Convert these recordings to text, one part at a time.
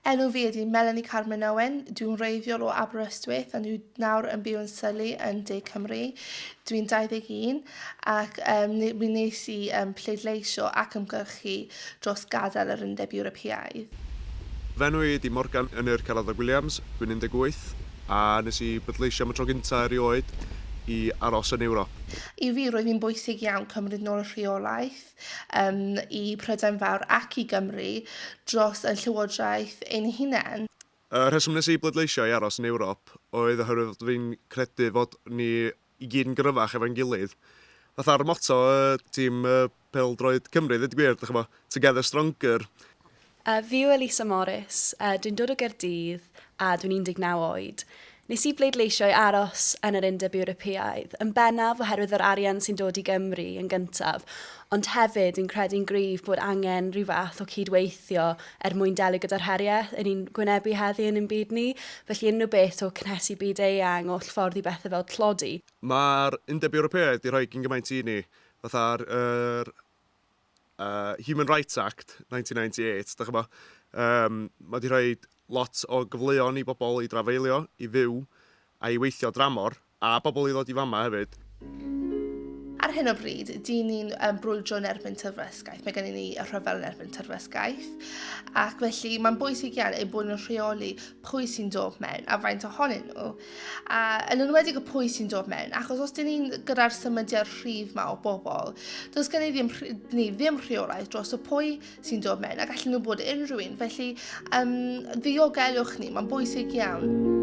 Enw fi ydy Melanie Carmen Owen. Dwi'n reiddiol o Aberystwyth a dwi'n nawr yn byw yn Sylwi yn De Cymru. Dwi'n 21 ac mi nes i pleidleisio ac ymgyrchu dros gadael yr Undeb Ewropeaidd. Fenw i ydy Morgan yn yr Caradog Williams, dwi'n 18 a nes i bleidleisio am y tro gyntaf erioed i aros yn Ewrop. I fi roedd hi'n bwysig iawn cymryd nôl y rheolaeth i Prydain Fawr ac i Gymru dros y llywodraeth ein hunain. Y rheswm nes i bleidleisio i aros yn Ewrop oedd oherwydd fi'n credu fod ni i gyd yn gryfach efo'n gilydd. Fatha'r motto tîm Pêl-droed Cymru, ddweud gwir, together stronger. Fi yw Elisa Morris, dwi'n dod o Gaerdydd a dwi'n 19 oed. Nes i bleidleisio i aros yn yr Undeb Ewropeaidd, yn bennaf oherwydd yr arian sy'n dod i Gymru yn gyntaf, ond hefyd yn credu'n gryf bod angen rhyw fath o cydweithio mwyn delio gyda'r heriau yn un gwynebu heddi yn ein byd ni, felly unrhyw beth o cynhesu byd eang o llffordd i bethau fel tlodi. Mae'r Undeb Ewropeaidd wedi rhoi gyn gymaint i ni, fatha'r Human Rights Act 1998, mae wedi rhoi lot o gyfleon i bobl i drafeilio, i fyw, a i weithio dramor, a bobl i ddod i fama hefyd. Ar hyn o bryd, dyn ni'n brwydro yn erbyn tyrfysgaeth. Mae gennym ni y rhyfel yn erbyn tyrfysgaeth. Ac felly mae'n bwysig iawn ei bod nhw'n rheoli pwy sy'n dod mewn a faint ohonyn nhw. A yn enwedig y pwy sy'n dod mewn, achos os dyn ni'n gyda'r symudiad rhif yma o bobl, does gen ni ddim rheolaeth dros y pwy sy'n dod mewn a gallen nhw bod unrhyw un. Felly, ddiogelwch ni, mae'n bwysig iawn.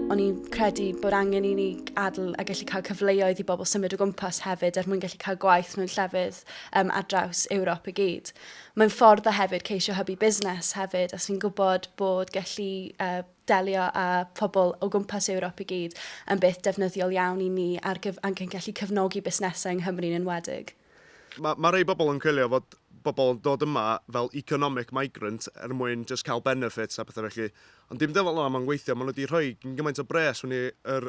O'n i'n credu bod angen i ni adl a gallu cael cyfleoedd i bobl symud o gwmpas hefyd mwyn gallu cael gwaith mewn llefydd ar draws Ewrop i gyd. Mae'n ffordd o hefyd ceisio hybu busnes hefyd, as fi'n gwybod bod gallu delio â phobl o gwmpas Ewrop i gyd yn beth defnyddiol iawn i ni ac yn gallu cefnogi busnesau yng Nghymru'n enwedig. Mae rhai bobl yn coelio fod bobl yn dod yma fel economic migrant mwyn just cael benefits a pethau felly. Ond dim dyfod yma, mae'n gweithio, maen nhw wedi rhoi gymaint o bres yn yr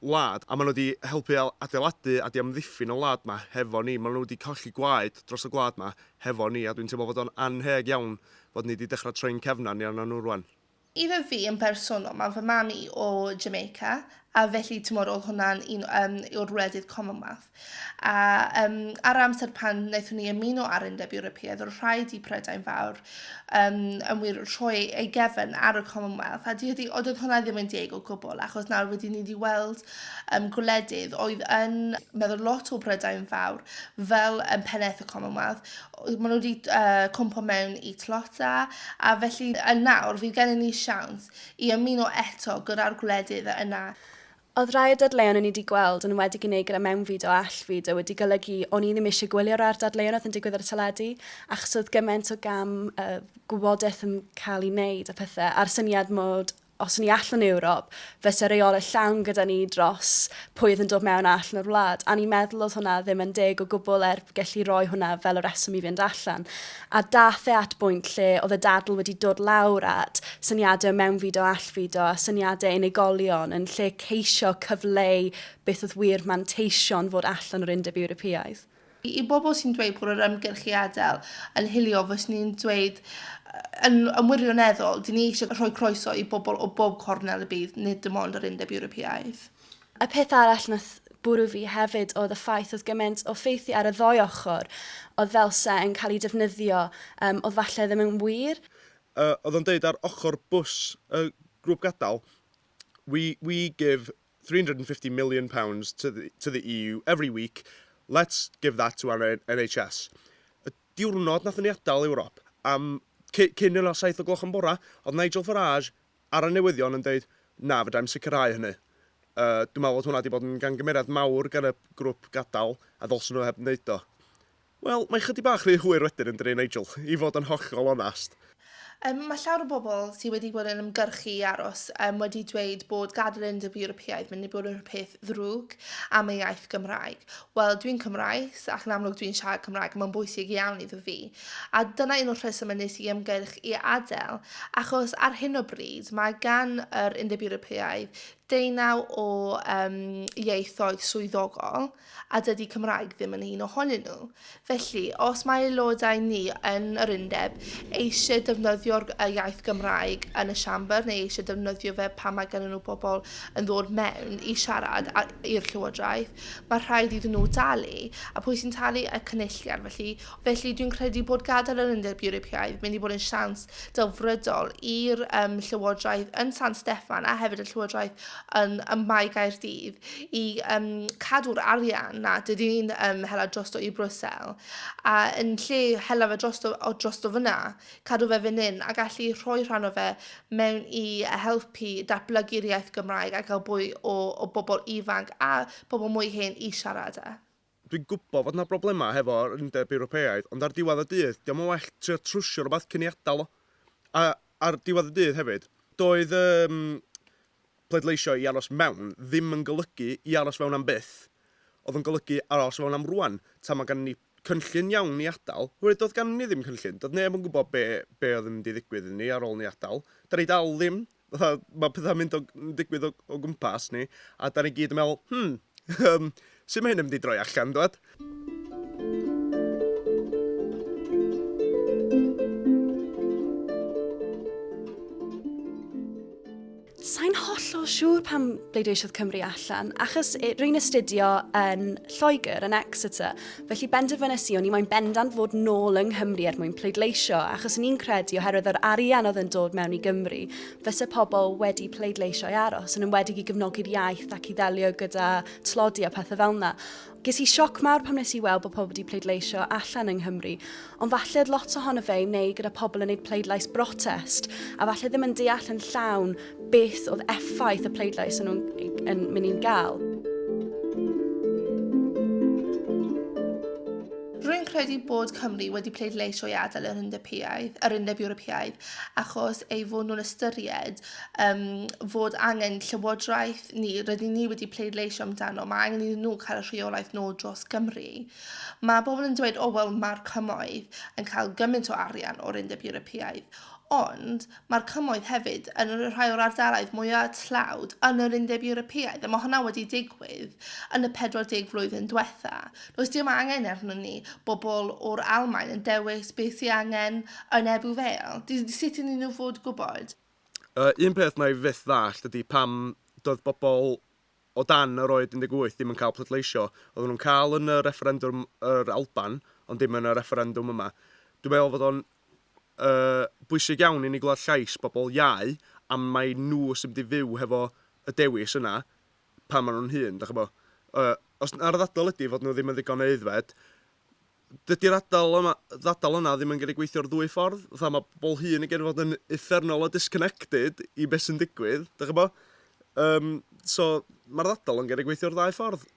wlad a maen nhw wedi helpu adeiladu a di amddiffyn y wlad yma hefo ni. Maen nhw wedi colli gwaed dros y gwlad yma hefo ni a dwi'n teimlo fod o'n anheg iawn fod ni wedi dechrau troi'n cefnan ni arno nhw rwan. Iddo fi yn personol, mae fy mami o Jamaica, a felly tymor oedd hwnna'n un o'r wledydd Commonwealth. A ar amser pan wnaethon ni ymuno ar Undeb Ewropeaidd, oedd rhaid i Prydain Fawr yn wir rhoi ei gefn ar y Commonwealth. A oedd hwnna ddim yn deg o gwbl, achos nawr wedi ni wedi weld gwledydd oedd yn meddwl lot o Prydain Fawr fel pennaeth y Commonwealth. Maen nhw wedi cwmpo mewn i tlota, a felly nawr fydd gennym ni siawns i ymuno eto gyda'r gwledydd yna. Oedd rai o dadleuon o'n i wedi gweld yn wedi gwneud gyda mewnfid o allfyd wedi golygu o'n i ddim eisiau gwylio'r ar dadleuon oedd yn digwydd ar y teledu, achos oedd gymaint o gam gwybodaeth yn cael ei wneud a pethau, a'r syniad mod os o'n i allan Ewrop, fysa reolau llawn gyda ni dros pwy oedd yn dod mewn allan o'r wlad. A ni'n meddwl oedd hwnna ddim yn deg o gwbl gallu rhoi hwnna fel y reswm i fynd allan. A dath at bwynt lle oedd y dadl wedi dod lawr at syniadau mewnfyd o allfyd o a syniadau unigolion yn lle ceisio cyfleu beth oedd wir manteision fod allan o'r Undeb Ewropeaidd. I bobl sy'n dweud bod yr ymgyrchiadau yn hilio, fys ni'n dweud yn wirioneddol, dyn ni eisiau rhoi croeso i bobl o bob cornel y bydd, nid dim ond yr Undeb Ewropeaidd. Y peth arall nath bwrw fi hefyd oedd y ffaith oedd gymaint o ffeithi ar y ddoi ochr oedd felsa yn cael ei defnyddio oedd falle ddim yn wir. Oedd yn dweud ar ochr bws y grŵp gadael, we give £350 million to the EU every week. Let's give that to our NHS. Y diwrnod nath ni adael Ewrop am cyn yno 7 o gloch yn bora, oedd Nigel Farage ar y newyddion yn dweud, na, fydda'n sicrhau hynny. Dwi'n meddwl bod hwnna wedi bod yn gangymeriad mawr gan y grŵp gadael a ddolsyn nhw heb wneud o. Wel, mae chydig bach rhy hwyr wedyn yn dweud Nigel, i fod yn hollol onast. Mae llawer o bobl sydd wedi bod yn ymgyrchu i aros wedi dweud bod gadael Undeb Ewropeaidd mynd i bod yn rhywbeth ddrwg am ei iaith Gymraeg. Wel, dwi'n Cymraes ac yn amlwg dwi'n siarad Cymraeg, mae'n bwysig iawn iddo fi. A dyna un o'r rheswm nes i ymgyrch i adael, achos ar hyn o bryd mae gan yr Undeb Ewropeaidd 19 o ieithoedd swyddogol, a dydy Cymraeg ddim yn un ohonyn nhw. Felly, os mae aelodau ni yn yr undeb eisiau defnyddio'r iaith Gymraeg yn y siambr, neu eisiau defnyddio fe pan mae gen nhw bobl yn ddod mewn i siarad i'r llywodraeth, mae rhaid iddyn nhw dalu, a pwy sy'n talu y cynulliad. Felly dwi'n credu bod gadael yr undeb Ewropeaidd mynd i bod yn siawns delfrydol i'r llywodraeth yn San Steffan a hefyd y llywodraeth yn Mae Gaerdydd i cadw'r arian na dydy ni'n hela drosto i Brwsel, a yn lle hela fe drosto fyna, cadw fe fan hyn a gallu rhoi rhan o fe mewn i helpu datblygu'r iaith Gymraeg a cael bwy o bobl ifanc a bobl mwy hen i siarad e. Dwi'n gwybod fod yna broblemau hefo'r undeb Ewropeaidd, ond ar diwedd y dydd, diolch yn well trio trwsio rhywbeth cyn i adael o. A ar diwedd y dydd hefyd, doedd pleidleisio i aros mewn ddim yn golygu i aros fewn am byth. Oedd yn golygu aros fewn am rwan. Ta mae gan ni cynllun iawn i adael. Hwyrdd, doedd gan ni ddim cynllun. Doedd neb yn gwybod be oedd yn mynd i ddigwydd i ni ar ôl ni adael. Da ni dal ddim. Mae pethau'n mynd digwydd o gwmpas ni. A da ni gyd yn meddwl, sut mae hyn yn mynd i droi allan, dweud? Sa'n hollol siŵr pam bleidleisiodd Cymru allan, achos rwy'n astudio yn Lloegr, yn Exeter, felly benderfynais i o'n i moyn bendant fod nôl yng Nghymru er mwyn pleidleisio, achos ni'n credu oherwydd yr arian oedd yn dod mewn i Gymru, fysa pobl wedi pleidleisio i aros, yn ymwedig i gefnogi'r iaith ac i ddelio gyda tlodi a pethau fel yna. Ges i sioc mawr pam nes i weld bod pobl wedi pleidleisio allan yng Nghymru, ond falle lot ohono fe i wneud gyda pobl yn gwneud pleidlais brotest, a falle ddim yn deall yn llawn beth oedd effaith y pleidlais yn mynd i'n gael. Rwy'n credu bod Cymru wedi pleidleisio i adael yr undeb Ewropeaidd achos ei fod nhw'n ystyried fod angen llywodraeth ni, rydyn ni wedi pleidleisio amdano, mae angen iddyn nhw cael y rheolaeth nôl dros Gymru. Mae bobl yn dweud, wel, mae'r cymoedd yn cael gymaint o arian o'r undeb Ewropeaidd, ond mae'r cymoedd hefyd yn rhai o'r ardaloedd mwyaf tlawd yn yr undeb Ewropeaidd, a mae hwnna wedi digwydd yn y 40 flwyddyn diwetha. Does dim angen arno ni bobl o'r Almaen yn dewis beth sy'n angen yn Ebu Vale. Sut ydyn nhw fod gwybod? Un peth na i fyth ddall ydy pam doedd bobl o dan yr oed 18 ddim yn cael pleidleisio. Oedden nhw'n cael yn y referendwm yr Alban, ond dim yn y referendwm yma. Dwi'n meddwl fod o'n bwysig iawn i ni glywed llais bobl iau am mai nhw sy'n mynd i fyw hefo y dewis yna pan maen nhw'n hyn, da chi'n os ar y ddadl ydy fod nhw ddim yn ddigon aeddfed, dydy'r ddadl yna ddim yn gallu gweithio'r ddwy ffordd. Fatha mae bobl hyn yn gallu fod yn uffernol o disconnected i beth sy'n digwydd, da chi'n so mae'r ddadl yn gallu gweithio'r ddau ffordd.